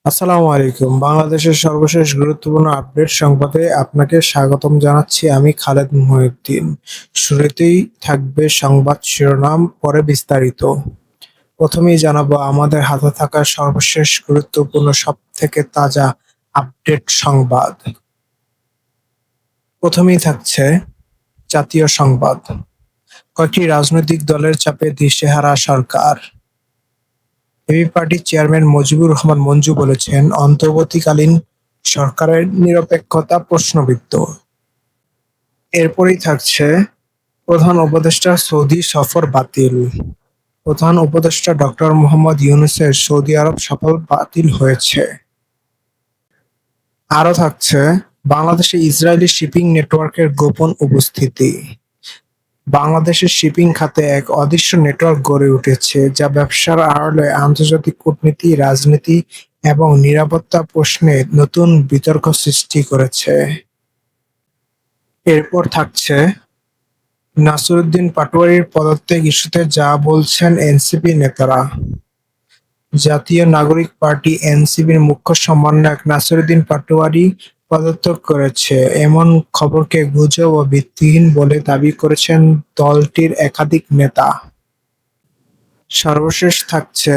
আসসালামু আলাইকুম। বাংলাদেশের সর্বশেষ গুরুত্বপূর্ণ আপডেট সংবাদে আপনাকে স্বাগতম জানাচ্ছি আমি খালেদ মহিউদ্দিন। শুরুতেই থাকবে সংবাদ শিরোনাম, পরে বিস্তারিত। প্রথমেই জানাবো আমাদের হাতে থাকা সর্বশেষ গুরুত্বপূর্ণ সবথেকে তাজা আপডেট সংবাদ। প্রথমেই থাকছে জাতীয় সংবাদ। কয়েকটি রাজনৈতিক দলের চাপে দিশেহারা সরকার। এবি পার্টির চেয়ারম্যান মুজিবুর রহমান মঞ্জু বলেছেন, অন্তর্বর্তীকালীন সরকারের নিরপেক্ষতা প্রশ্নবিদ্ধ। এরপরই থাকছে প্রধান উপদেষ্টার সৌদি সফর বাতিল। প্রধান উপদেষ্টা ডক্টর মোহাম্মদ ইউনূসের সৌদি আরব সফর বাতিল হয়েছে। আরও থাকছে বাংলাদেশে ইসরায়েলি শিপিং নেটওয়ার্কের গোপন উপস্থিতি। বাংলাদেশের শিপিং খাতে এক অদৃশ্য নেটওয়ার্ক গড়ে উঠেছে, যা ব্যবসার আড়ালে আন্তর্জাতিক কূটনীতি, রাজনীতি এবং নিরাপত্তা প্রশ্নে নতুন বিতর্ক সৃষ্টি করেছে। এরপর থাকছে নাসিরুদ্দিন পাটোয়ারীর পদত্যাগ ইস্যুতে যা বলছেন এনসিপি নেতারা। জাতীয় নাগরিক পার্টি এনসিপির মুখ্য সমন্বয়ক নাসিরুদ্দিন পাটোয়ারী পদত্যাগ করেছে এমন খবরকে গুজব ও ভিত্তিহীন বলে দাবি করেছেন দলটির একাধিক নেতা। সর্বশেষ থাকছে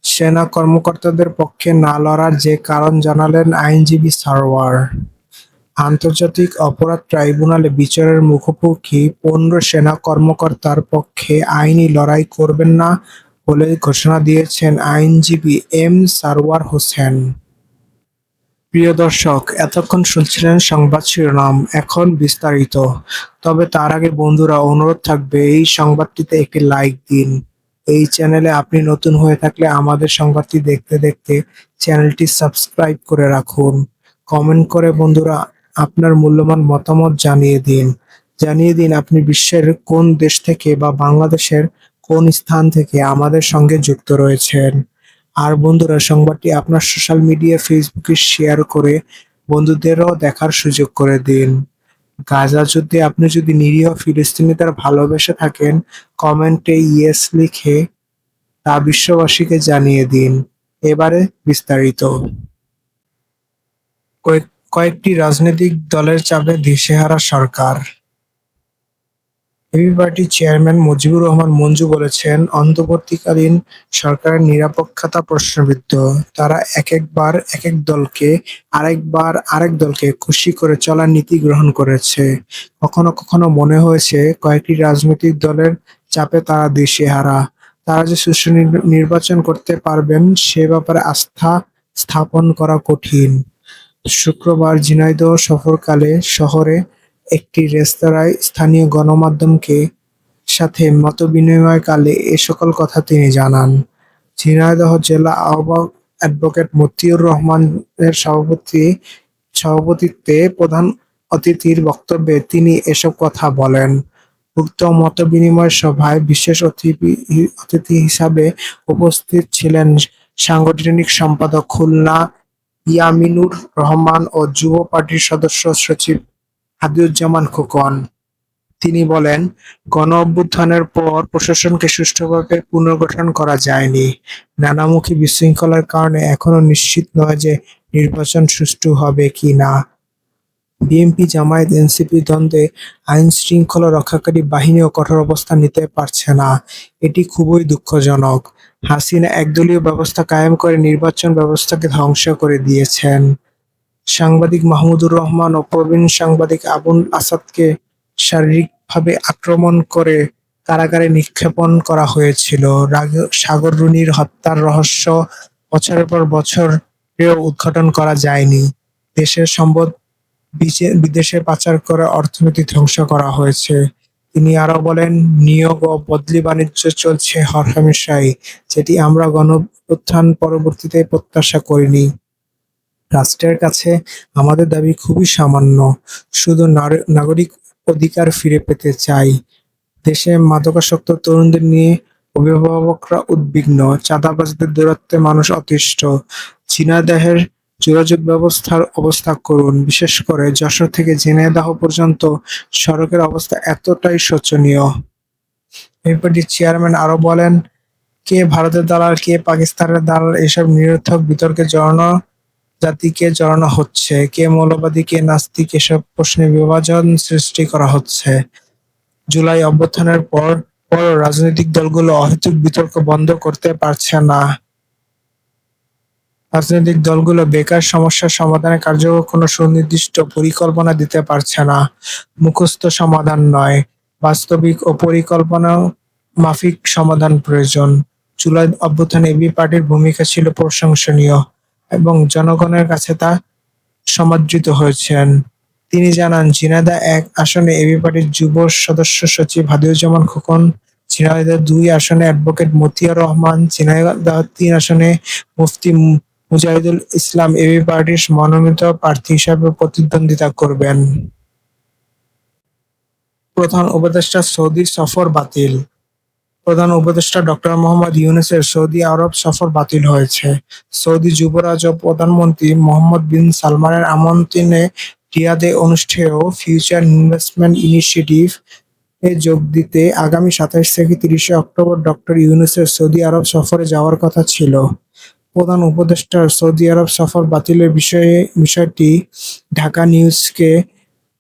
সেনা কর্মকর্তাদের পক্ষে না লড়ার যে কারণ জানালেন আইনজীবী সারওয়ার। আন্তর্জাতিক অপরাধ ট্রাইব্যুনালে বিচারের মুখোমুখি ১৫ সেনা কর্মকর্তার পক্ষে আইনি লড়াই করবেন না বলে ঘোষণা দিয়েছেন আইনজীবী এম সারওয়ার হোসেন। প্রিয় দর্শক, এতক্ষণ শুনছিলেন সংবাদ শিরোনাম, এখন বিস্তারিত। তবে তার আগে বন্ধুরা, অনুরোধ থাকবে এই সংবাদটিতে একটি লাইক দিন। এই চ্যানেলে আপনি নতুন হয়ে থাকলে আমাদের সংবাদটি দেখতে দেখতে চ্যানেলটি সাবস্ক্রাইব করে রাখুন। কমেন্ট করে বন্ধুরা আপনার মূল্যবান মতামত জানিয়ে দিন আপনি বিশ্বের কোন দেশ থেকে বা বাংলাদেশের কোন স্থান থেকে আমাদের সঙ্গে যুক্ত রয়েছেন। আর বন্ধুরা, সংবাদটি আপনার সোশ্যাল মিডিয়া ফেসবুকে শেয়ার করে বন্ধুদেরও দেখার সুযোগ করে দিন। গাজা যুদ্ধে আপনি যদি নিরীহ ফিলিস্তিনিদের ভালোবেসে থাকেন, কমেন্টে ইয়েস লিখে তা বিশ্ববাসীকে জানিয়ে দিন। এবারে বিস্তারিত। কয়েকটি রাজনৈতিক দলের চাপে দিশেহারা সরকার। এবি পার্টির চেয়ারম্যান মুজিবুর রহমান মঞ্জু বলেছেন, অন্তর্বর্তীকালীন সরকারের নিরপেক্ষতা প্রশ্নবিদ্ধ। তারা একেকবার একেক দলকে, আরেকবার আরেক দলকে খুশি করে চলার নীতি গ্রহণ করেছে। কখনো কখনো মনে হয়েছে কয়েকটি রাজনৈতিক দলের চাপে তারা দিশেহারা। তারা যে সুষ্ঠু নির্বাচন করতে পারবেন সে ব্যাপারে আস্থা স্থাপন করা কঠিন। শুক্রবার ঝিনাইদহ সফরকালে শহরে একটি রেস্তোরাঁয় স্থানীয় গণমাধ্যমকে সাথে মতবিনিময়কালে এ সকল কথা তিনি জানান। ঝিনাইদহ জেলা আহ্বায়ক অ্যাডভোকেট মতিউর রহমানের সভাপতিত্বে প্রধান অতিথির বক্তব্যে তিনি এসব কথা বলেন। উক্ত মতবিনিময় সভায় বিশেষ অতিথি হিসাবে উপস্থিত ছিলেন সাংগঠনিক সম্পাদক খুলনা ইয়ামিনুর রহমান ও যুব পার্টির সদস্য সচিব হাদিউজ্জামান খোকন। তিনি বলেন, গণঅভ্যুত্থানের পর প্রশাসনকে সুষ্ঠুভাবে পুনর্গঠন করা যায়নি। নানামুখী বিশৃঙ্খলার কারণে এখনো নিশ্চিত নয় যে নির্বাচন সুষ্ঠু হবে কি না। বিএনপি জামায়াত এনসিপি দ্বন্দ্বে আইনশৃঙ্খলা রক্ষাকারী বাহিনীও কঠোর অবস্থান নিতে পারছে না। এটি খুবই দুঃখজনক। হাসিনা একদলীয় ব্যবস্থা কায়েম করে নির্বাচন ব্যবস্থাকে ধ্বংস করে দিয়েছেন। সাংবাদিক মাহমুদুর রহমান ও প্রবীণ সাংবাদিক আবুল আসাদকে শারীরিকভাবে আক্রমণ করে কারাগারে নিক্ষেপণ করা হয়েছিল। সাগর রুনির হত্যার রহস্য বছরের পর বছরেও উদ্ঘাটন করা যায়নি। দেশের সম্পদ বিদেশে পাচার করে অর্থনীতি ধ্বংস করা হয়েছে। তিনি আরো বলেন, নিয়োগ ও বদলি বাণিজ্য চলছে হরহামেশাই, যেটি আমরা গণঅভ্যুত্থান পরবর্তীতে প্রত্যাশা করিনি। রাষ্ট্রের কাছে আমাদের দাবি খুবই সামান্য, শুধু নাগরিক অধিকার ফিরে পেতে চাই। দেশে মাদকাসক্ত তরুণদের নিয়ে অভিভাবকরা উদ্বিগ্ন, চাঁদাবাজদের দৌরাত্ম্যে মানুষ অতিষ্ঠ। ঝিনাইদহের যোগাযোগ ব্যবস্থার অবস্থা করুন, বিশেষ করে যশোর থেকে ঝিনাইদহ পর্যন্ত সড়কের অবস্থা এতটাই শোচনীয়। এবি পার্টির চেয়ারম্যান আরো বলেন, কে ভারতের দালাল, কে পাকিস্তানের দালাল, এসব নিরর্থক বিতর্কে জাতিকে জড়ানো হচ্ছে। কে মৌলবাদী, কে নাস্তিক, এসব প্রশ্নে বিভাজন সৃষ্টি করা হচ্ছে। জুলাই অভ্যুত্থানের পরও রাজনৈতিক দলগুলো অহেতুক বিতর্ক বন্ধ করতে পারছে না। রাজনৈতিক দলগুলো বেকার সমস্যার সমাধানে কার্যকর কোনো সুনির্দিষ্ট পরিকল্পনা দিতে পারছে না। মুখস্থ সমাধান নয়, বাস্তবিক ও পরিকল্পনা মাফিক সমাধান প্রয়োজন। জুলাই অভ্যুত্থানে এবি পার্টির ভূমিকা ছিল প্রশংসনীয় এবং জনগণের কাছে তা সমাদৃত হয়েছেন। তিনি জানান, ঝিনাইদহ ১ আসনে এবি পার্টির যুব সদস্য সচিব হাদিউজ্জামান খোকন, ঝিনাইদহ ২ আসনে অ্যাডভোকেট মতিয়ার রহমান, ঝিনাইদহ ৩ আসনে মুফতি মুজাহিদুল ইসলাম এবি পার্টির মনোনীত প্রার্থী হিসেবে প্রতিদ্বন্দ্বিতা করবেন। প্রধান উপদেষ্টা সৌদি সফর বাতিল। প্রধান উপদেষ্টা ডক্টর মোহাম্মদ ইউনূসের সৌদি আরব সফর বাতিল হয়েছে। সৌদি যুবরাজ ও প্রধানমন্ত্রী মোহাম্মদ বিন সালমানের আমন্ত্রণে রিয়াদে অনুষ্ঠেয় ফিউচার ইনভেস্টমেন্ট ইনিশিয়েটিভ এ যোগ দিতে আগামী ২৭ থেকে ৩০ অক্টোবর ডক্টর ইউনূসের সৌদি আরব সফরে যাওয়ার কথা ছিল। প্রধান উপদেষ্টার সৌদি আরব সফর বাতিলের বিষয়টি ঢাকা নিউজকে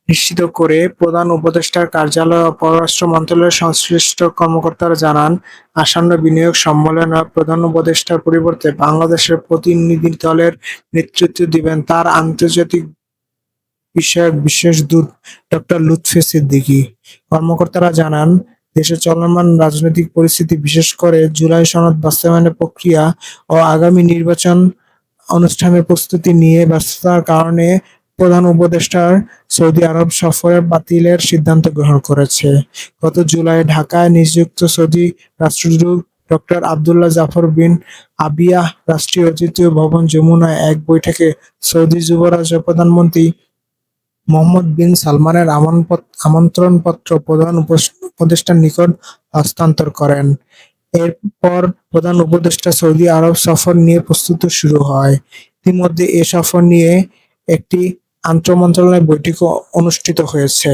নিশ্চিত করে প্রধান উপদেষ্টার কার্যালয় ও পররাষ্ট্র মন্ত্রণালয়ের সংশ্লিষ্ট কর্মকর্তারা জানান, আসন্ন বিনিয়োগ সম্মেলনে প্রধান উপদেষ্টার পরিবর্তে বাংলাদেশের প্রতিনিধি দলের নেতৃত্ব দিবেন তার আন্তর্জাতিক বিষয়ক বিশেষ দূত ডক্টর লুৎফি সিদ্দিকী। কর্মকর্তারা জানান, দেশে চলমান রাজনৈতিক পরিস্থিতি, বিশেষ করে জুলাই সনদ বাস্তবায়নের প্রক্রিয়া ও আগামী নির্বাচন অনুষ্ঠানের প্রস্তুতি নিয়ে ব্যস্ততার কারণে প্রধান উপদেষ্টার সৌদি আরব সফরের বাতিলের সিদ্ধান্ত গ্রহণ করেছে। গত জুলাইয়ে ঢাকায় নিযুক্ত সৌদি রাষ্ট্রদূত ডক্টর আবদুল্লাহ জাফর বিন আবিয়াহ রাষ্ট্রীয় অতিথি ভবন যমুনায় এক বৈঠকে সৌদি যুবরাজ ও প্রধানমন্ত্রী মোহাম্মদ বিন সালমানের আমন্ত্রণপত্র প্রধান উপদেষ্টার নিকট হস্তান্তর করেন। এরপর প্রধান উপদেষ্টা সৌদি আরব সফর নিয়ে প্রস্তুতি শুরু হয়। ইতিমধ্যে এ সফর নিয়ে একটি আন্তঃমন্ত্রণালয় বৈঠকও অনুষ্ঠিত হয়েছে।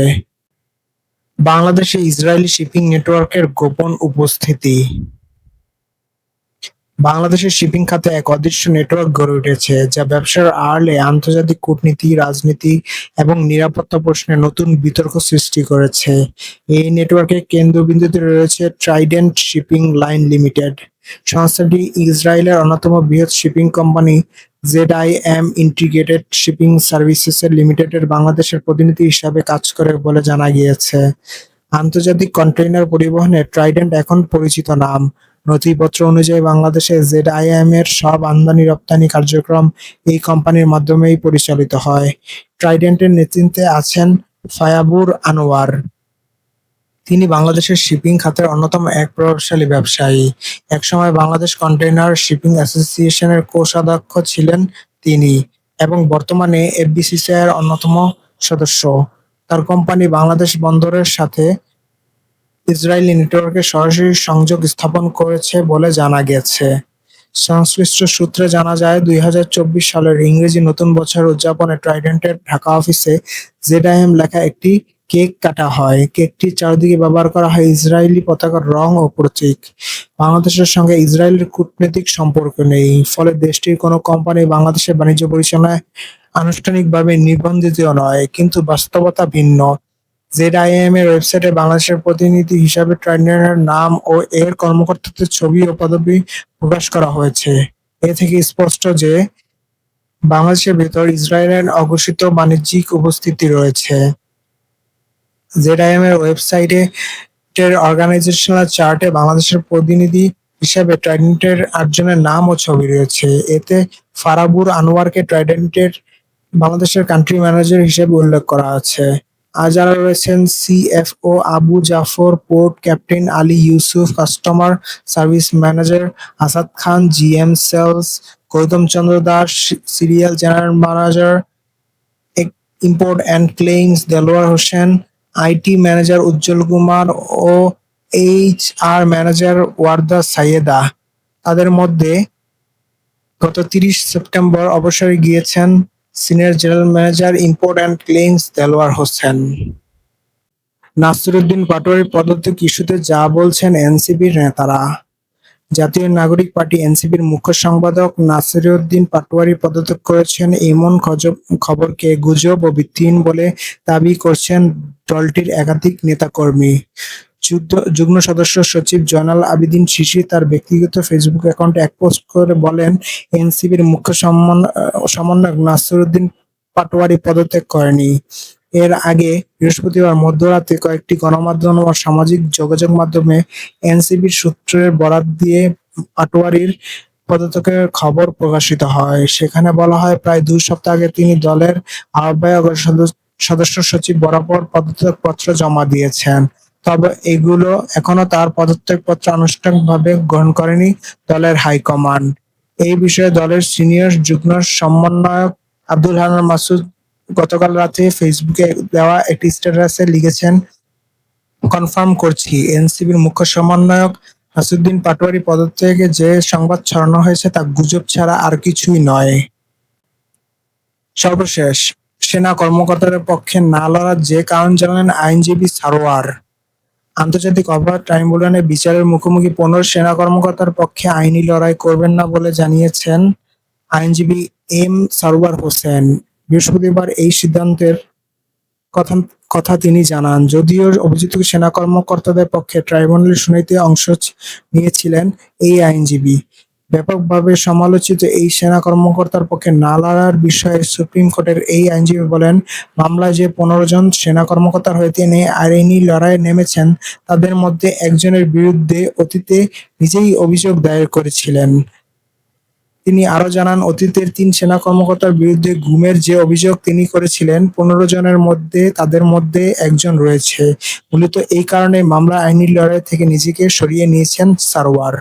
বাংলাদেশে ইসরায়েলি শিপিং নেটওয়ার্কের গোপন উপস্থিতি। বাংলাদেশের শিপিং খাতে এক অদৃশ্য নেটওয়ার্ক গড়ে উঠেছে, যা ব্যবসার আড়ালে আন্তর্জাতিক কূটনীতি, রাজনীতি এবং নিরাপত্তা প্রশ্নে নতুন বিতর্ক সৃষ্টি করেছে। এই নেটওয়ার্কের কেন্দ্রবিন্দুতে রয়েছে ট্রাইডেন্ট শিপিং লাইন লিমিটেড। সংস্থাটি ইসরায়েলের অন্যতম বৃহৎ shipping company ZIM integrated shipping services লিমিটেডের বাংলাদেশের প্রতিনিধি হিসাবে কাজ করে বলে জানা গিয়েছে। আন্তর্জাতিক কন্টেইনার পরিবহনে ট্রাইডেন্ট এখন পরিচিত নাম। নথিপত্র অনুযায়ী বাংলাদেশে জেডআইএম এর সব আমদানি-রপ্তানি কার্যক্রম এই কোম্পানির মাধ্যমেই পরিচালিত হয়। ট্রাইডেন্টের নেতৃত্বে আছেন ফায়াবুর আনোয়ার। তিনি বাংলাদেশের শিপিং খাতের অন্যতম এক প্রভাবশালী ব্যবসায়ী। একসময় বাংলাদেশ কন্টেইনার শিপিং অ্যাসোসিয়েশনের কোষাধ্যক্ষ ছিলেন তিনি এবং বর্তমানে এফবিসিসিআই এর অন্যতম সদস্য। তার কোম্পানি বাংলাদেশ বন্দরের সাথে ইসরায়েলি নেটওয়ার্কে সরাসরি সংযোগ স্থাপন করেছে বলে জানা গেছে। সংশ্লিষ্ট সূত্রে জানা যায়, ২০২৪ সালের ইংরেজি নতুন বছর উদযাপনে ট্রাইডেন্টের ঢাকা অফিসে জেডআইএম লেখা একটি কেক কাটা হয়। কেকটির চারদিকে ব্যবহার করা হয় ইসরায়েলি পতাকার রং ও প্রতীক। বাংলাদেশের সঙ্গে ইসরায়েলের কূটনৈতিক সম্পর্ক নেই, ফলে দেশটির কোনো কোম্পানি বাংলাদেশের বাণিজ্য পরিচালনায় আনুষ্ঠানিকভাবে নিবন্ধিত নয়, কিন্তু বাস্তবতা ভিন্ন। জেডআইএম এর ওয়েবসাইটে বাংলাদেশের প্রতিনিধি হিসাবে ট্রাইডেন্টের নাম ও এর কর্মকর্তাদের ছবি ও পদবি প্রকাশ করা হয়েছে। এ থেকে স্পষ্ট যে বাংলাদেশের ভেতর ইসরায়েলের অঘোষিত বাণিজ্যিক উপস্থিতি রয়েছে। জেডআইএম এর ওয়েবসাইটে অর্গানাইজেশনাল চার্টে বাংলাদেশের প্রতিনিধি হিসাবে ট্রাইডেন্টের ৮ জনের নাম ও ছবি রয়েছে। এতে ফারাবুর আনোয়ারকে ট্রাইডেন্টের বাংলাদেশের কান্ট্রি ম্যানেজার হিসেবে উল্লেখ করা আছে। আর যারা রয়েছেন CFO Abu Jafar, port captain Ali Yusuf, customer service manager Asad Khan, GM sales Gautam Chandra Das, serial general manager import and claims Delwar Hossain, IT manager Ujjwal Kumar ও এইচআর ম্যানেজার ওয়ারদা সাইয়েদা। তাদের মধ্যে গত ৩০ সেপ্টেম্বর অবসরে গিয়েছেন senior general manager import and claims Delwar Hossain. Nasiruddin পাটোয়ারির পদত্যাগ ইস্যুতে যা বলছেন এনসিপির নেতারা। জাতীয় নাগরিক পার্টি এনসিপির মুখ্য সংবাদক নাসিরউদ্দিন পাটোয়ারি পদত্যাগ করেছেন এমন খবরকে গুজব ও ভিত্তিহীন বলে দাবি করছেন দলটির একাধিক নেতাকর্মী। যুগ্ম সদস্য সচিব জয়নাল আবেদীন শিশির তার ব্যক্তিগত ফেসবুক অ্যাকাউন্টে এক পোস্ট করে বলেন, এনসিপির মুখ্য সমন্বয়ক নাসিরউদ্দিন পাটোয়ারি পদত্যাগ করেনি। এর আগে বৃহস্পতিবার মধ্যরাতে কয়েকটি গণমাধ্যম ও সামাজিক যোগাযোগ মাধ্যমে এনসিপির সূত্রের বরাত দিয়ে পাটোয়ারির পদত্যাগের খবর প্রকাশিত হয়। সেখানে বলা হয়, প্রায় ২ সপ্তাহ আগে তিনি দলের আহ্বায়ক ও সদস্য সচিব বরাবর পদত্যাগপত্র জমা দিয়েছেন। তবে এগুলো এখনো তার পদত্যাগপত্র আনুষ্ঠানিকভাবে গ্রহণ করেনি দলের হাইকমান্ড। এই বিষয়ে দলের সিনিয়র যুগ্ম সমন্বয়ক আব্দুল হান্নান মাসুদ গতকাল রাতে ফেসবুকে দেওয়া একটি স্ট্যাটাসে লিখেছেন, কনফার্ম করছি, এনসিপির মুখ্য সমন্বয়ক নাসিরউদ্দিন পাটোয়ারি পদত্যাগে যে সংবাদ ছড়ানো হয়েছে তা গুজব ছাড়া আর কিছুই নয়। সর্বশেষ, সেনা কর্মকর্তাদের পক্ষে না লড়ার যে কারণ জানালেন আইনজীবী সারোয়ার। আন্তর্জাতিক অপরাধ ট্রাইব্যুনালে বিচারের মুখোমুখি ১৫ সেনা কর্মকর্তার পক্ষে আইনি লড়াই করবেন না বলে জানিয়েছেন আইনজীবী এম সারওয়ার হোসেন। বৃহস্পতিবার এই সিদ্ধান্তের কথা তিনি জানান। যদিও অভিযুক্ত সেনা কর্মকর্তাদের পক্ষে ট্রাইব্যুনালের শুনানিতে অংশ নিয়েছিলেন এই আইনজীবী। ব্যাপকভাবে সমালোচিত এই সেনা কর্মকর্তার পক্ষে না লড়ার বিষয়ে সুপ্রিম কোর্টের এই আইনজীবী বলেন, মামলায় যে ১৫ জন সেনা কর্মকর্তার হয়ে তিনি আইনি লড়াইয়ে নেমেছেন, তাদের মধ্যে একজনের বিরুদ্ধে অতীতে নিজেই অভিযোগ দায়ের করেছিলেন। তিনি আরো জানান, অতীতের ৩ সেনা কর্মকর্তার বিরুদ্ধে গুমের যে অভিযোগ তিনি করেছিলেন, ১৫ জনের মধ্যে তাদের মধ্যে একজন রয়েছে। মূলত এই কারণে মামলার আইনি লড়াই থেকে নিজেকে সরিয়ে নিয়েছেন সারওয়ার।